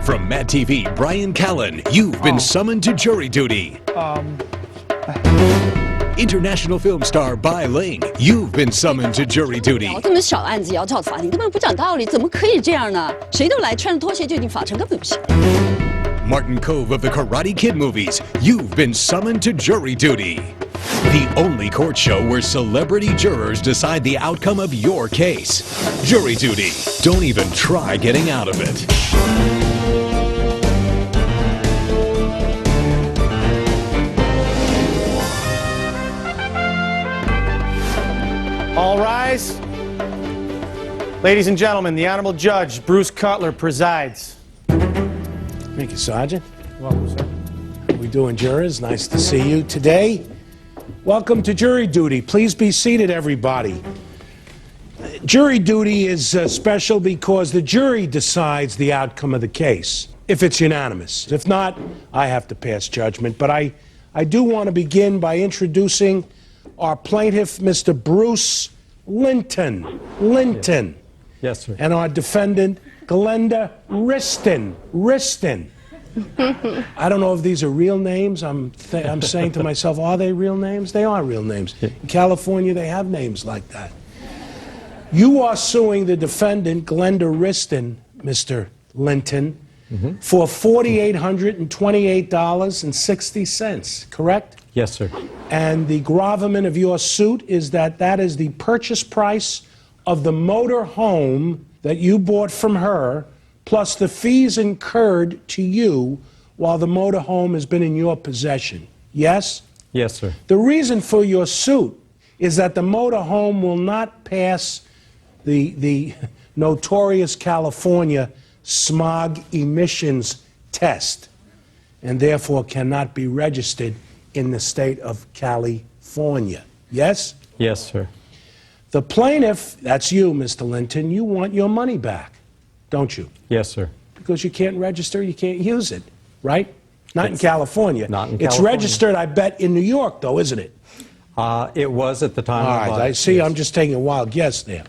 From Mad TV, Brian Callen, you've been summoned to jury duty. International film star Bai Ling, you've been summoned to jury duty. 这么小案子也要叫法庭，根本不讲道理，怎么可以这样呢？谁都来穿着拖鞋就进法庭，根本不行。 Martin Kove of the Karate Kid movies, you've been summoned to jury duty. The only court show where celebrity jurors decide the outcome of your case. Jury duty. Don't even try getting out of it. All rise. Ladies and gentlemen, the Honorable Judge, Bruce Cutler, presides. Thank you, Sergeant. Welcome, sir. How we doing, jurors? Nice to see you today. Welcome to jury duty. Please be seated, everybody. Jury duty is special because the jury decides the outcome of the case, if it's unanimous. If not, I have to pass judgment. But I do want to begin by introducing our plaintiff, Mr. Bruce Linton. Linton. Yes, sir. And our defendant, Glenda Wristen. I don't know if these are real names. I'm saying to myself, are they real names? They are real names. In California, they have names like that. You are suing the defendant, Glenda Wristen, Mr. Linton, for $4,828.60, correct? Yes, sir. And the gravamen of your suit is that is the purchase price of the motor home that you bought from her, plus the fees incurred to you while the motor home has been in your possession. Yes? Yes, sir. The reason for your suit is that the motor home will not pass the notorious California smog emissions test, and therefore cannot be registered in the state of California. Yes? Yes, sir. The plaintiff, that's you, Mr. Linton, you want your money back, don't you? Yes, sir. Because you can't register, you can't use it, right? Not in California. Not in It's California. registered, I bet, in New York, though, isn't it? It was at the time. All right, I see. I'm just taking a wild guess there.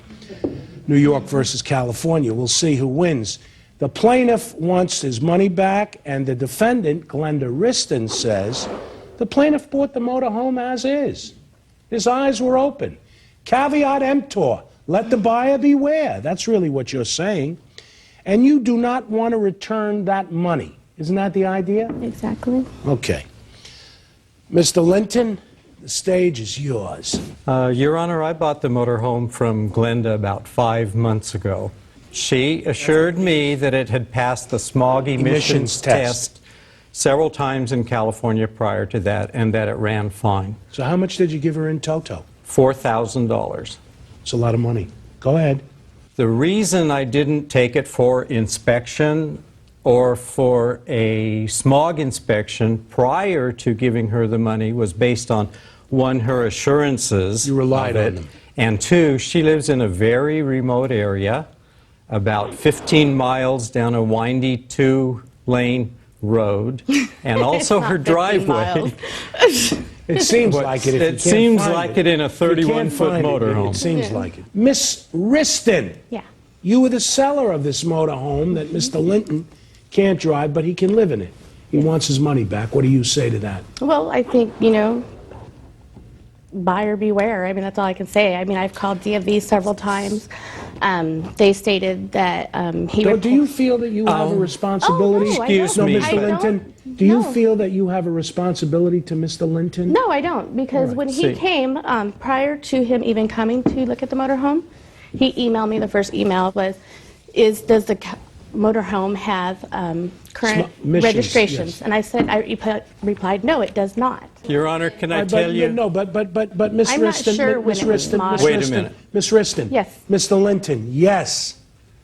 New York versus California. We'll see who wins. The plaintiff wants his money back, and the defendant, Glenda Wristen, says the plaintiff bought the motor home as is. His eyes were open. Caveat emptor. Let the buyer beware. That's really what you're saying. And you do not want to return that money. Isn't that the idea? Exactly. Okay. Mr. Linton, the stage is yours. Your Honor, I bought the motorhome from Glenda about 5 months ago. She assured me that it had passed the smog emissions test several times in California prior to that, and that it ran fine. So how much did you give her in toto? $4,000. It's a lot of money. Go ahead. The reason I didn't take it for inspection or for a smog inspection prior to giving her the money was based on, one, her assurances. You relied of on it, them. and two, she lives in a very remote area, about 15 miles down a windy 2-lane road, and also her driveway. It seems like it. If you It can't seems find like it in a If you can't 31-foot find it, motorhome. It seems like it. Miss Wristen, Yeah. you were the seller of this motorhome that Mr. Linton can't drive, but he can live in it. He wants his money back. What do you say to that? Well, I think, buyer beware. I mean, that's all I can say. I mean, I've called DMV several times. They stated that Do you feel that you have a responsibility? Oh, no, I Excuse don't. me. No, I Mr. don't. Linton, do you No. feel that you have a responsibility to Mr. Linton? No, I don't, because when he See. came, prior to him even coming to look at the motorhome, he emailed me. The first email was, does the motorhome have current Emissions, registrations? yes. And I said, replied, no, it does not. Your Honor, can I But tell you? No, but Miss I'm not Wristen, sure when Miss it was Wristen, modeled. Miss Wait a Wristen, minute. Miss Wristen. Yes. Mr. Linton, yes.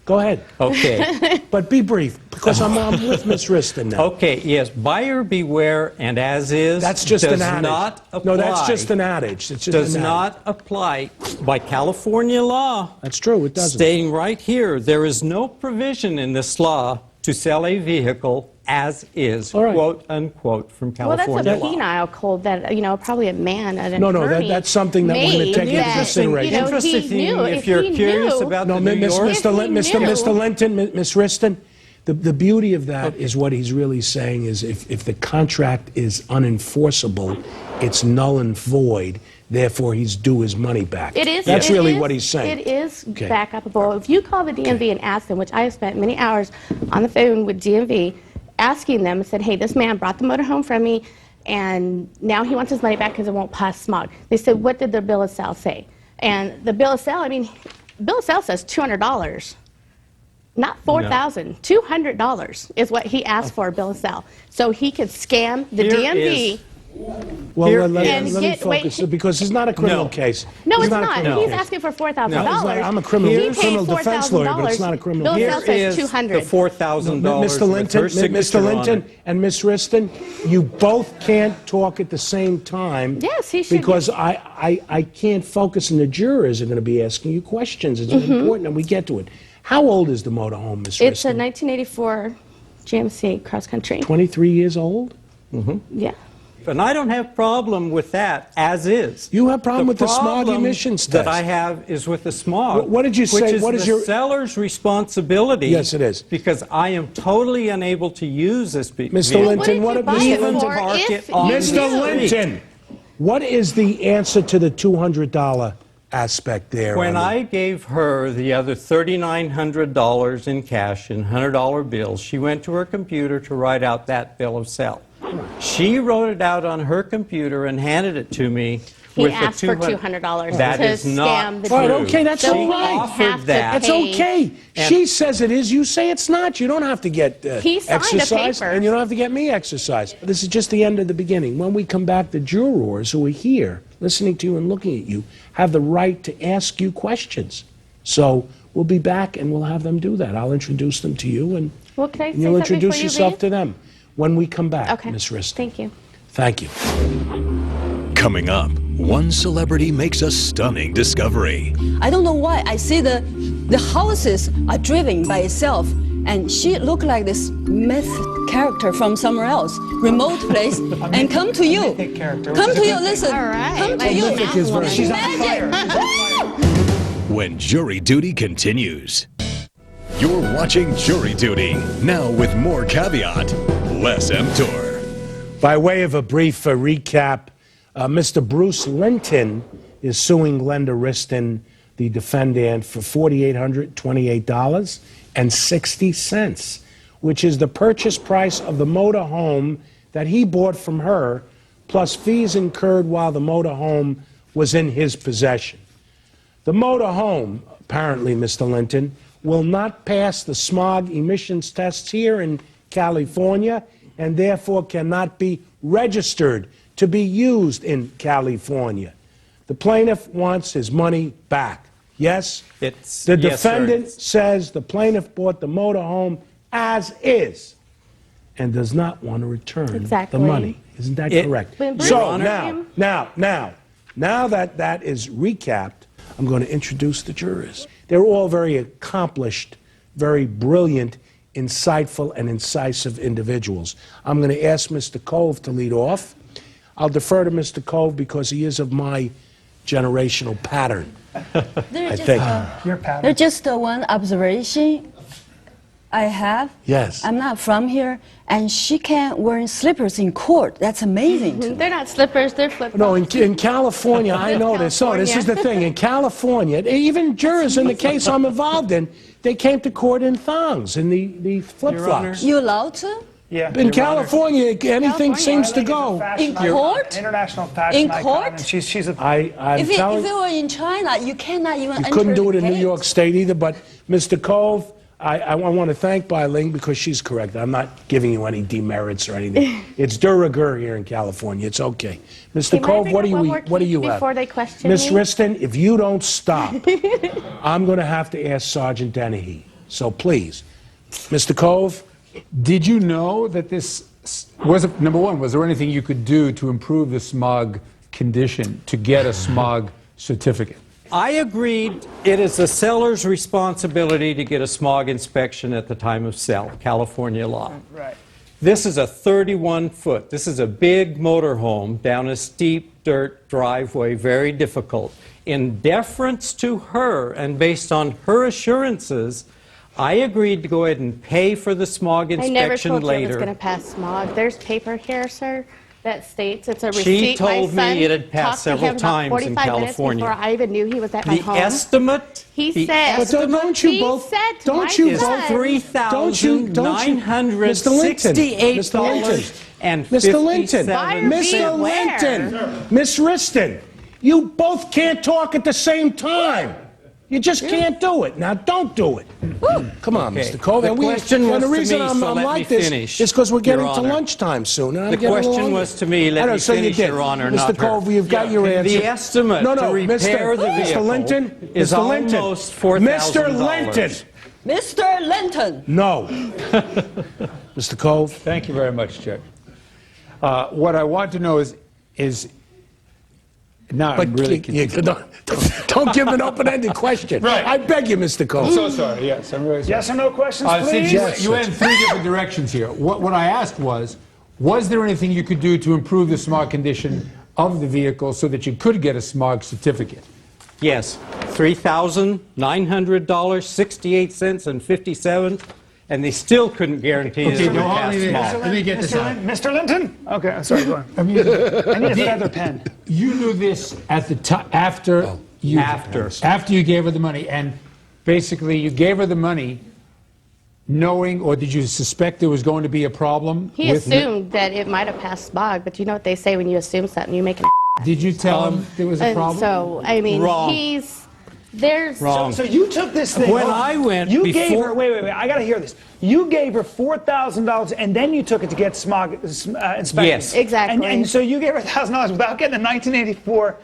Go ahead. Okay. But be brief, because I'm with Miss Wristen now. Okay, yes, buyer beware and as is That's just does an adage. not apply. No, that's just an adage. It's just Does an adage. not apply by California law. That's true, it doesn't. Stating right here, there is no provision in this law to sell a vehicle as is, All right. quote unquote, from Well, that's California a law. penile code that, probably a man, an No, attorney that's something that we're gonna made take into that, consideration. he Interesting knew, if you're he curious knew- about No, the New York. If he knew- Mr. Linton, Miss Wristen, The beauty of that is what he's really saying is if the contract is unenforceable, it's null and void, therefore he's due his money back. It is. That's really what he's saying. It is back upable. If you call the DMV and ask them, which I have spent many hours on the phone with DMV, asking them and said, hey, this man brought the motorhome from me, and now he wants his money back because it won't pass smog. They said, what did the bill of sale say? And the bill of sale, I mean, bill of sale says $200. Not $4,000, $200 is what he asked for, bill of sale. So he could scam the DMV. Well, let me focus, because it's not a criminal case. No, it's not. He's asking for $4,000. I'm a criminal defense lawyer, but it's not a criminal case. Bill of sale says $200. The $4,000. Mr. Linton and Miss Wristen, you both can't talk at the same time. Yes, he should. Because I can't focus, and the jurors are going to be asking you questions. It's important, and we get to it. How old is the motorhome, Miss Wristen? It's a 1984 GMC cross country. 23 years old? Yeah. And I don't have problem with that as is. You have problem with the smog emissions test. That I have is with the smog. What did you say? Which is the seller's responsibility. Yes, it is. Because I am totally unable to use this vehicle. Mr. Linton, Mr. Linton, what is the answer to the $200 aspect there? When I gave her the other $3,900 in cash in $100 bills, she went to her computer to write out that bill of sale. She wrote it out on her computer and handed it to me. He asked for $200 that to is not scam the true. Right, okay, that's So all right. Offered that. That's okay. She says it is, you say it's not. You don't have to get He signed a exercise, paper. and you don't have to get me exercise. This is just the end of the beginning. When we come back, the jurors who are here, listening to you and looking at you, have the right to ask you questions. So we'll be back, and we'll have them do that. I'll introduce them to you, and Well, can I say you'll something introduce before you yourself leave? to them when we come back, Okay. Ms. Wristen. Thank you. Thank you. Coming up, one celebrity makes a stunning discovery. I don't know why. I see the houses are driven by itself, and she looked like this myth character from somewhere else, remote place, and come to you. Come to you, listen. All right. Come to you. Mythic is very- She's When jury duty continues. You're watching Jury Duty, now with more caveat, less emptor. By way of a brief recap, Mr. Bruce Linton is suing Glenda Wristen, the defendant, for $4,828.60, which is the purchase price of the motorhome that he bought from her, plus fees incurred while the motorhome was in his possession. The motorhome, apparently, Mr. Linton, will not pass the smog emissions tests here in California, and therefore cannot be registered to be used in California. The plaintiff wants his money back. Yes? The defendant says the plaintiff bought the motorhome as is and does not want to return the money. Isn't that correct? So now that that is recapped, I'm going to introduce the jurors. They're all very accomplished, very brilliant, insightful, and incisive individuals. I'm going to ask Mr. Kove to lead off. I'll defer to Mr. Kove because he is of my generational pattern. There's I think. just one observation I have. Yes. I'm not from here, and she can't wear slippers in court. That's amazing. to me. They're not slippers, they're flip-flops. No, in California, I know this. So this is the thing. In California, even jurors in the case I'm involved in, they came to court in thongs, in the flip-flops. You allowed to? Yeah. In California, anything seems to go. In court? International fashion In icon, court? and she's a I'm If telling it were in China, you cannot even enter you couldn't do it the in New gate. York State either, but Mr. Kove, I want to thank Bai Ling because she's correct. I'm not giving you any demerits or anything. It's de rigueur here in California. It's okay. Mr. Kove, what do you have? Before they question Miss me? Wristen, if you don't stop, I'm going to have to ask Sergeant Dennehy. So please, Mr. Kove. Did you know that this was, number one, was there anything you could do to improve the smog condition to get a smog certificate? I agreed it is the seller's responsibility to get a smog inspection at the time of sale, California law. right. This is a 31-foot. This is a big motorhome down a steep dirt driveway, very difficult. In deference to her and based on her assurances, I agreed to go ahead and pay for the smog I never inspection told you it was later. going to pass smog. There's paper here, sir, that states it's a receipt. She told My son me it had passed talked to several him about times 45 in minutes California. before I even knew he was at my The home. estimate? He the said- But don't you He both, said to my don't you son- both, $3,968 and Mr. Linton, Buyer Mr. beware. Linton, Miss Wristen, you both can't talk at the same time. You just can't do it. Now, don't do it. Come on, Okay. Mr. Kove. The And question was the to reason me, I'm so let like me this finish, is because we're getting Your to Honor. lunchtime soon. And I'm The getting a little question hungry. was to me, I let know, me so you finish, did. Your Honor, Mr. not her. Kove, you've got your answer. The estimate no, to repair the vehicle Mr. Linton, is Mr. Linton, almost $4,000. Mr. Linton. Mr. Linton. No. Mr. Kove. Thank you very much, Judge. What I want to know is now I'm really confused. Don't give an open-ended question. Right. I beg you, Mr. Kove. I'm so sorry. Yes, I'm really sorry. Yes or no questions, Since please? you went in three different directions here. What I asked was there anything you could do to improve the smog condition of the vehicle so that you could get a smog certificate? Yes, $3,900, 68 cents and 57, and they still couldn't guarantee that it would pass smog. Let me get this out. Mr. Linton? Okay, I'm sorry, go on. I need a feather pen. You knew this at the time after you gave her the money, and basically you gave her the money knowing, or did you suspect there was going to be a problem? He assumed that it might have passed smog, but you know what they say when you assume something, you make an Did you tell him there was a And problem? so, I mean, Wrong. there's... Wrong. So you took this thing. When I went you gave before- her. Wait. I got to hear this. You gave her $4,000, and then you took it to get smog inspected. Yes. Exactly. And so you gave her $1,000 without getting a 1984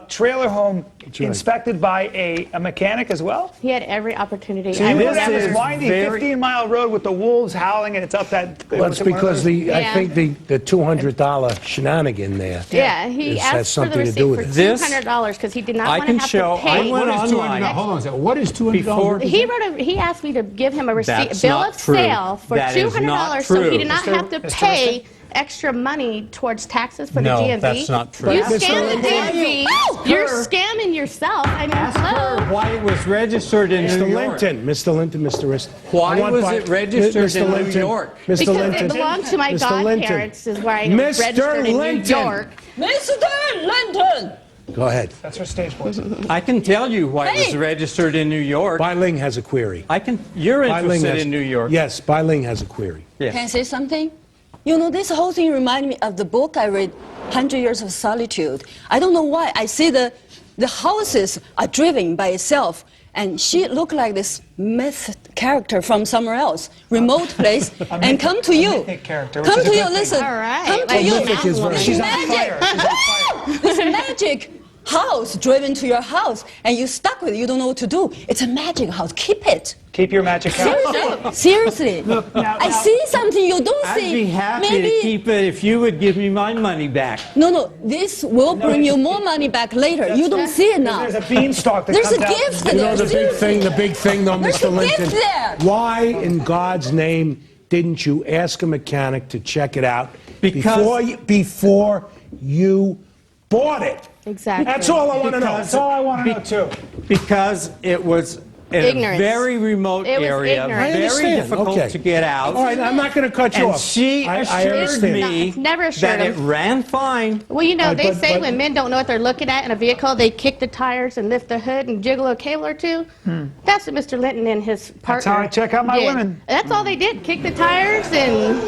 trailer home inspected by a mechanic as well. He had every opportunity. So I you would went down never- this windy 15-mile road with the wolves howling, and it's up that. Well, it's because I Yeah. think the $200 shenanigan there. Yeah, he has asked for the something to do receipt with for it. This- $200 because he did not I want to can have show- to pay. I went What is online. $200? Hold on a second. What is $200? Before- He asked me to give him a receipt, That's bill not of true. sale for That is not $200, so he true. did not have to Mr. pay extra money towards taxes for No, the DMV. that's not true. You Mr. scam the Linton, DMV. You're scamming yourself. I mean, Ask hello. her why it was registered in New Mr. York. Linton, Mr. Linton, Mr. Wristen. Why I want was Bai- it registered Mr. in New Linton, York? Mr. Because Linton. it belonged to my Mr. Linton. godparents, is where I Mr. registered in New Linton. York. Mr. Linton. Go ahead. That's her stage voice. I can tell you why it was Hey! registered in New York. Bai Ling has a query. You're Bai Ling interested has- in New York. Yes, Bai Ling has a query. Yes. Can I say something? You know, this whole thing reminded me of the book I read, 100 Years of Solitude. I don't know why. I see the houses are driven by itself, and she looked like this myth character from somewhere else, remote place, and come to you. mythic character, which Come is a to good you, thing. listen. All right. Come to Like you. mythic is very- This She's on fire. She's on fire. This magic house driven to your house, and you stuck with it. You don't know what to do. It's a magic house. Keep it. Keep your magic house. Seriously. now- I see something you don't I'd see. be happy Maybe. to keep it if you would give me my money back. No, this will bring you more money back later. You don't see it now. There's a beanstalk that There's comes a out. gift You know there. the big thing though, There's Mr. a Linton? gift there. Why in God's name didn't you ask a mechanic to check it out Because- before you bought it? Exactly. That's all I want to know. That's all I want to know, too. Because it was in Ignorance. a very remote It was area, ignorance. I very understand. difficult Okay. to get out. All right, I'm not going to cut you And off. she I assured understand. me Never assured that it him. ran fine. Well, you know, they but- say but- when men don't know what they're looking at in a vehicle, they kick the tires and lift the hood and jiggle a cable or two. That's what Mr. Linton and his partner how I check out my did. women. That's all they did, kick the tires and...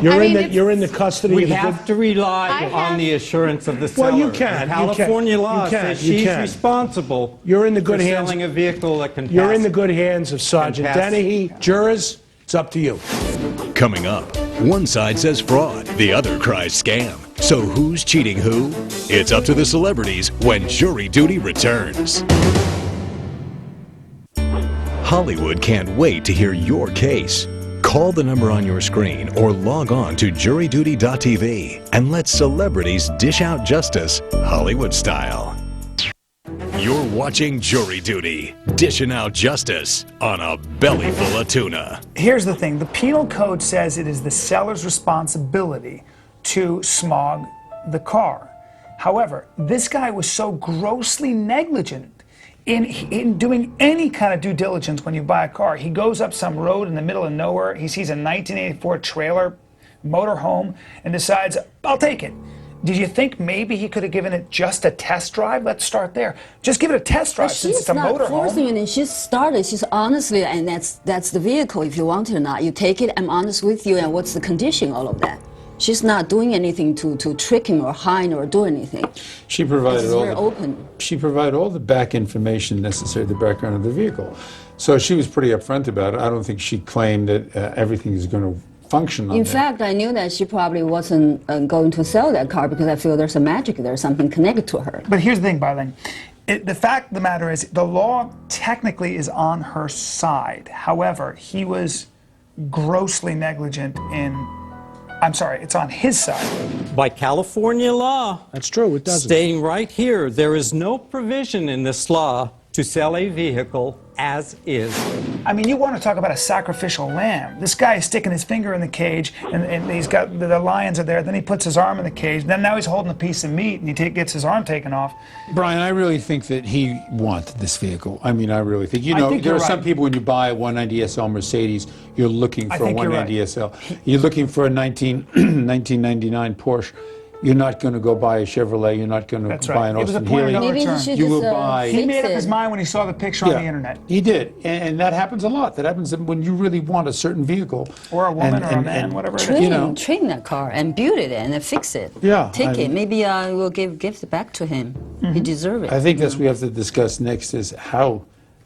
You're I mean, in the custody We of the have to rely I on have- the assurance of the seller. Well, you can. The California You law can. says You she's can. responsible You're in the good for hands. selling a vehicle that can You're pass. in the good hands of Sergeant pass. Dennehy. Jurors, it's up to you. Coming up, one side says fraud, the other cries scam. So who's cheating who? It's up to the celebrities when Jury Duty returns. Hollywood can't wait to hear your case. Call the number on your screen or log on to juryduty.tv and let celebrities dish out justice Hollywood style. You're watching Jury Duty, dishing out justice on a belly full of tuna. Here's the thing. The penal code says it is the seller's responsibility to smog the car. However, this guy was so grossly negligent in doing any kind of due diligence when you buy a car, he goes up some road in the middle of nowhere, he sees a 1984 trailer motorhome and decides, I'll take it. Did you think maybe he could have given it just a test drive? Let's start there. Just give it a test drive since it's a motorhome. She's not forcing it. She started. She's honestly, and that's the vehicle. If you want it or not, you take it. I'm honest with you. And what's the condition? All of that. She's not doing anything to trick him or hide or do anything. She provided all very open. She provided all the back information necessary, the background of the vehicle. So she was pretty upfront about it. I don't think she claimed that everything is going to function on In that. fact, I knew that she probably wasn't going to sell that car because I feel there's a magic there, something connected to her. But here's the thing, Bai Ling. The fact of the matter is, the law technically is on her side. However, he was grossly negligent in. I'm sorry, it's on his side. By California law, That's true, it doesn't. stating right here, there is no provision in this law to sell a vehicle as is. I mean, you want to talk about a sacrificial lamb. This guy is sticking his finger in the cage, and he's got the lions are there. Then he puts his arm in the cage. Then now he's holding a piece of meat, and he gets his arm taken off. Brian, I really think that he wanted this vehicle. I mean, I really think. You know, think there you're are some right. people, when you buy a 190 SL Mercedes, you're looking for a think you're 190 SL. You're looking for a 1999 Porsche. You're not going to go buy a Chevrolet. You're not going to That's buy right. an It was a Austin point of Healey. no Maybe he return. should You just will buy- He fix made up it. his mind when he saw the picture on the internet. He did, and that happens a lot. That happens when you really want a certain vehicle. Or a woman, And- or a and- man, and- whatever it is. Train, You know. train that car and build it and then fix it. Yeah, Take I it. mean- Maybe we'll give it back to him. He deserves it. I think that's what we have to discuss next is how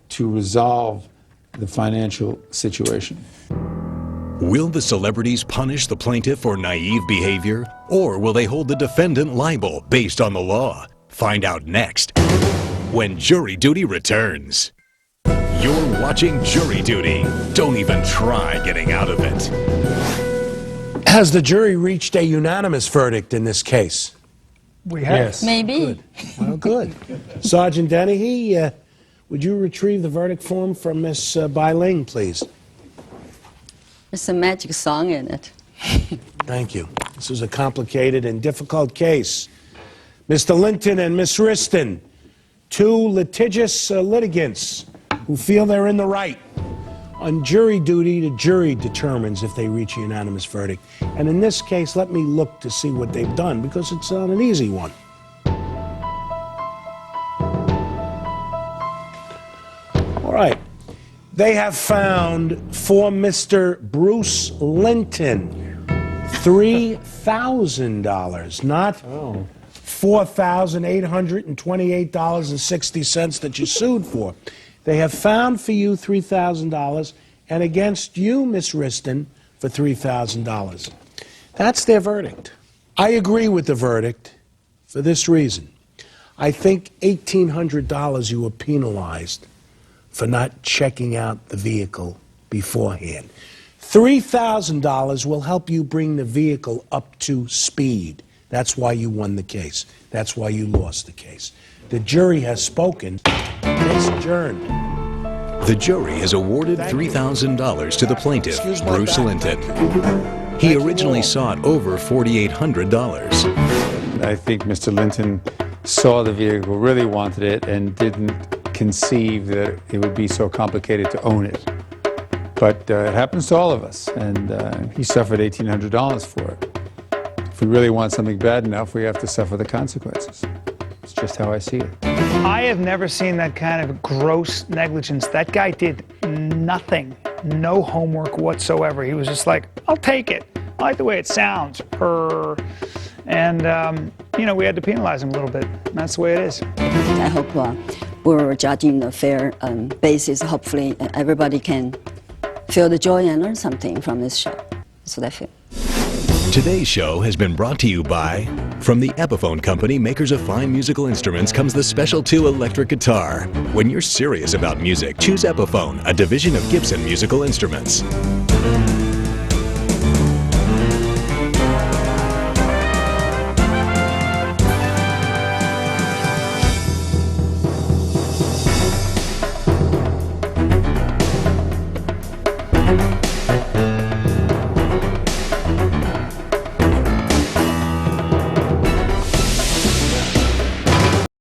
to resolve the financial situation. Will the celebrities punish the plaintiff for naive behavior? Or will they hold the defendant liable based on the law? Find out next when Jury Duty returns. You're watching Jury Duty. Don't even try getting out of it. Has the jury reached a unanimous verdict in this case? We have. Yes. Maybe. Well, good. Sergeant Dennehy, would you retrieve the verdict form from Miss Bai Ling, please? There's a magic song in it. Thank you. This is a complicated and difficult case. Mr. Linton and Miss Wristen, two litigious litigants who feel they're in the right. On jury duty, the jury determines if they reach a unanimous verdict. And in this case, let me look to see what they've done, because it's not an easy one. All right. They have found for Mr. Bruce Linton $3,000, not $4,828.60 that you sued for. They have found for you $3,000 and against you, Miss Wristen, for $3,000. That's their verdict. I agree with the verdict for this reason. I think $1,800 you were penalized for not checking out the vehicle beforehand. $3,000 will help you bring the vehicle up to speed. That's why you won the case. That's why you lost the case. The jury has spoken. Case adjourned. The jury has awarded $3,000 to the plaintiff, Bruce Linton. He originally sought over $4,800. I think Mr. Linton saw the vehicle, really wanted it, and didn't conceive that it would be so complicated to own it. But it happens to all of us, and he suffered $1,800 for it. If we really want something bad enough, we have to suffer the consequences. It's just how I see it. I have never seen that kind of gross negligence. That guy did nothing, no homework whatsoever. He was just like, I'll take it. I like the way it sounds. And, you know, we had to penalize him a little bit. And that's the way it is. I hope we're judging a fair basis. Hopefully, everybody can feel the joy and learn something from this show. That's what I feel. Today's show has been brought to you by, from the Epiphone Company, makers of fine musical instruments, comes the Special 2 electric guitar. When you're serious about music, choose Epiphone, a division of Gibson Musical Instruments.